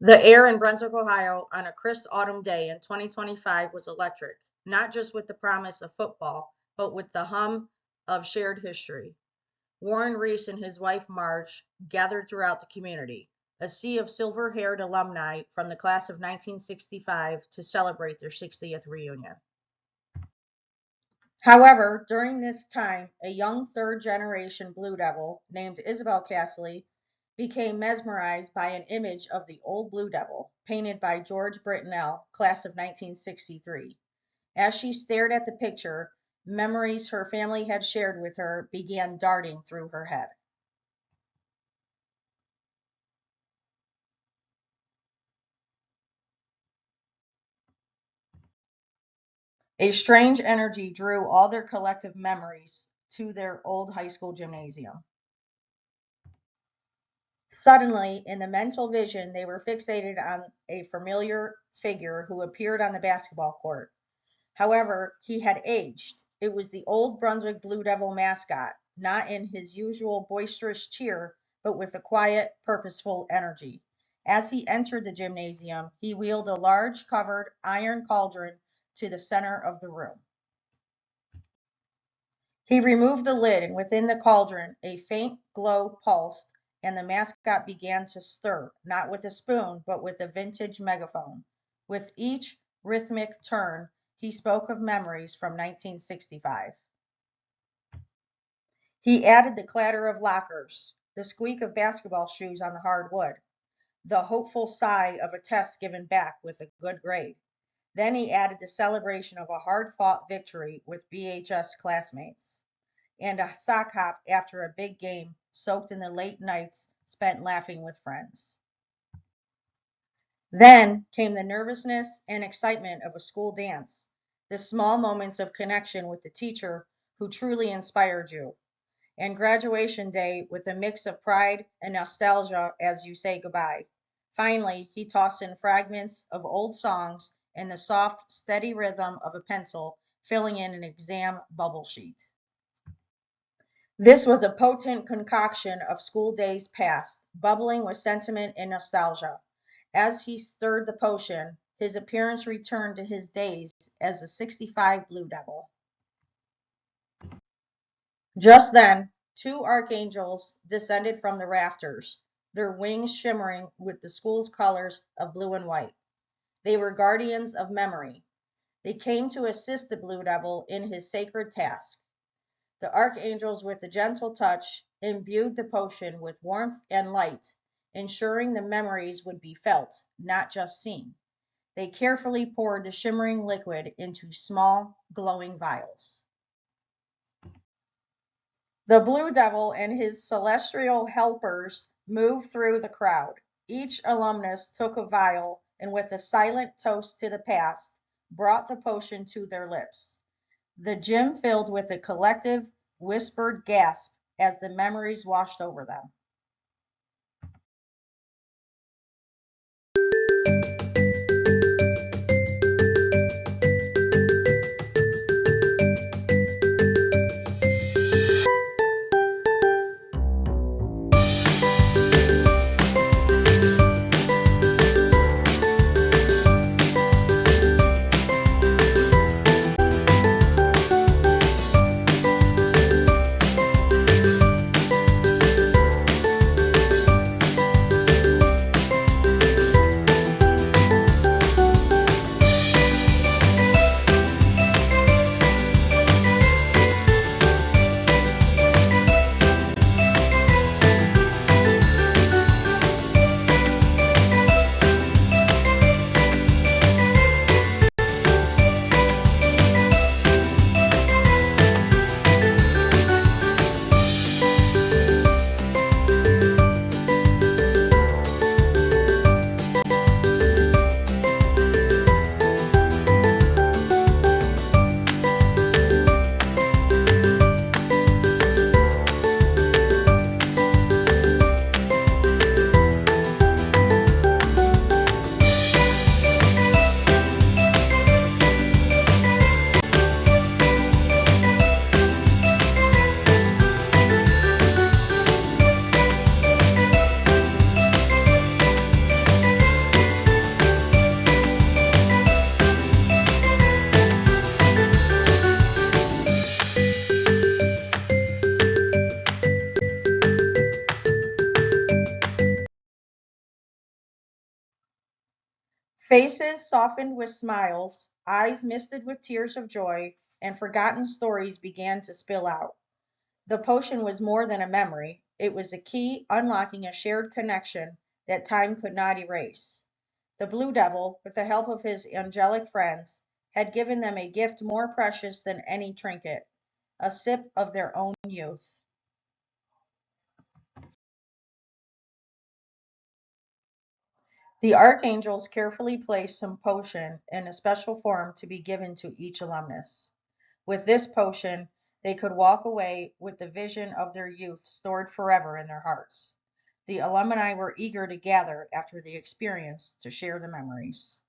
The air in Brunswick, Ohio on a crisp autumn day in 2025 was electric, not just with the promise of football, but with the hum of shared history. Warren Reese and his wife Marge gathered throughout the community, a sea of silver-haired alumni from the class of 1965 to celebrate their 60th reunion. However, during this time, a young third-generation Blue Devil named Isabel Castley became mesmerized by an image of the old Blue Devil, painted by George Brittenell, class of 1963. As she stared at the picture, memories her family had shared with her began darting through her head. A strange energy drew all their collective memories to their old high school gymnasium. Suddenly, in the mental vision, they were fixated on a familiar figure who appeared on the basketball court. However, he had aged. It was the old Brunswick Blue Devil mascot, not in his usual boisterous cheer, but with a quiet, purposeful energy. As he entered the gymnasium, he wheeled a large covered iron cauldron to the center of the room. He removed the lid, and within the cauldron a faint glow pulsed, and the mascot began to stir, not with a spoon, but with a vintage megaphone. With each rhythmic turn, he spoke of memories from 1965. He added the clatter of lockers, the squeak of basketball shoes on the hard wood, the hopeful sigh of a test given back with a good grade. Then he added the celebration of a hard-fought victory with BHS classmates, and a sock hop after a big game soaked in the late nights spent laughing with friends. Then came the nervousness and excitement of a school dance, the small moments of connection with the teacher who truly inspired you, and graduation day with a mix of pride and nostalgia as you say goodbye. Finally, he tossed in fragments of old songs and the soft, steady rhythm of a pencil filling in an exam bubble sheet. This was a potent concoction of school days past, bubbling with sentiment and nostalgia. As he stirred the potion, his appearance returned to his days as a 65 Blue Devil. Just then, two archangels descended from the rafters, their wings shimmering with the school's colors of blue and white. They were guardians of memory. They came to assist the Blue Devil in his sacred task. The archangels, with a gentle touch, imbued the potion with warmth and light, ensuring the memories would be felt, not just seen. They carefully poured the shimmering liquid into small, glowing vials. The Blue Devil and his celestial helpers moved through the crowd. Each alumnus took a vial and, with a silent toast to the past, brought the potion to their lips. The gym filled with a collective, whispered gasp as the memories washed over them. Faces softened with smiles, eyes misted with tears of joy, and forgotten stories began to spill out. The potion was more than a memory, it was a key unlocking a shared connection that time could not erase. The Blue Devil, with the help of his angelic friends, had given them a gift more precious than any trinket, a sip of their own youth. The archangels carefully placed some potion in a special form to be given to each alumnus. With this potion, they could walk away with the vision of their youth stored forever in their hearts. The alumni were eager to gather after the experience to share the memories.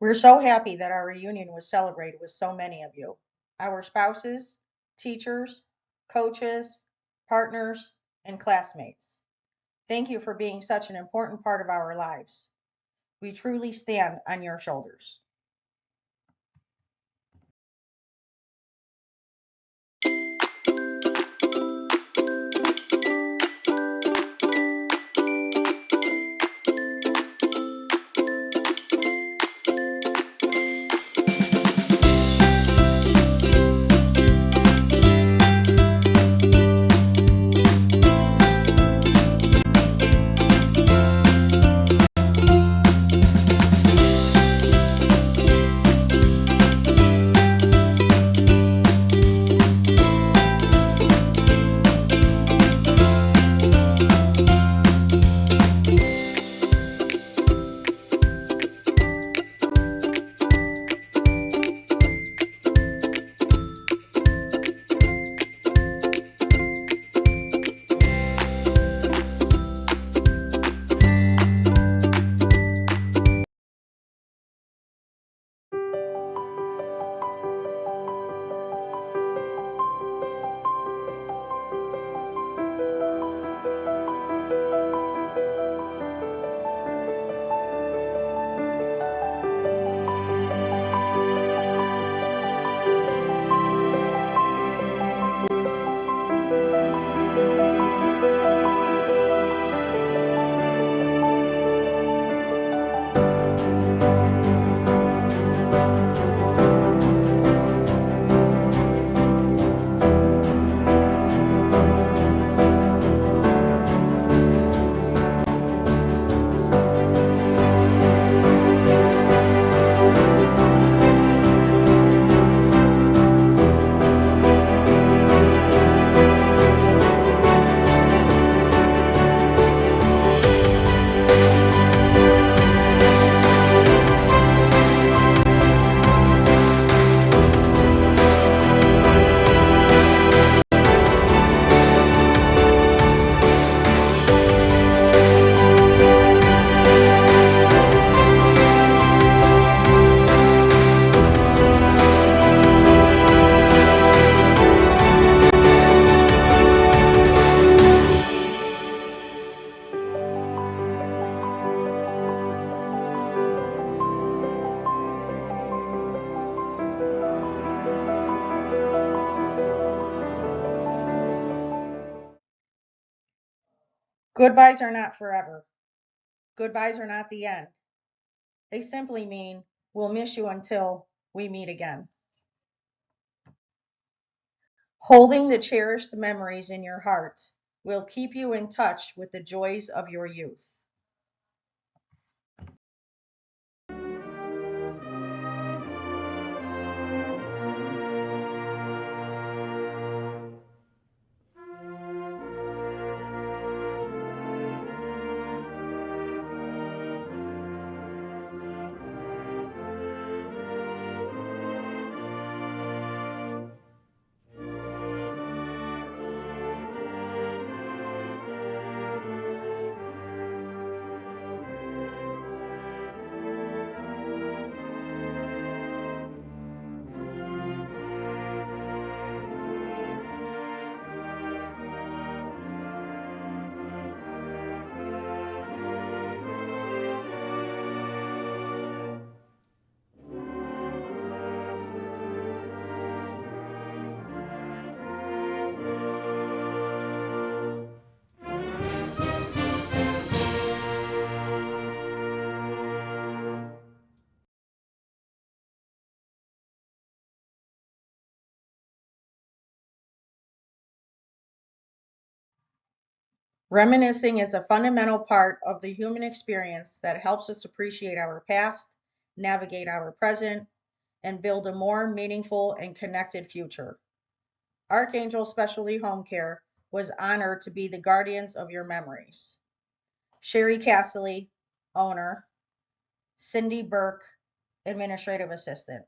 We're so happy that our reunion was celebrated with so many of you, our spouses, teachers, coaches, partners, and classmates. Thank you for being such an important part of our lives. We truly stand on your shoulders. Goodbyes are not forever. Goodbyes are not the end. They simply mean we'll miss you until we meet again. Holding the cherished memories in your heart will keep you in touch with the joys of your youth. Reminiscing is a fundamental part of the human experience that helps us appreciate our past, navigate our present, and build a more meaningful and connected future. Archangel Specialty Home Care was honored to be the guardians of your memories. Sherry Castley, owner, Cindy Burke, administrative assistant.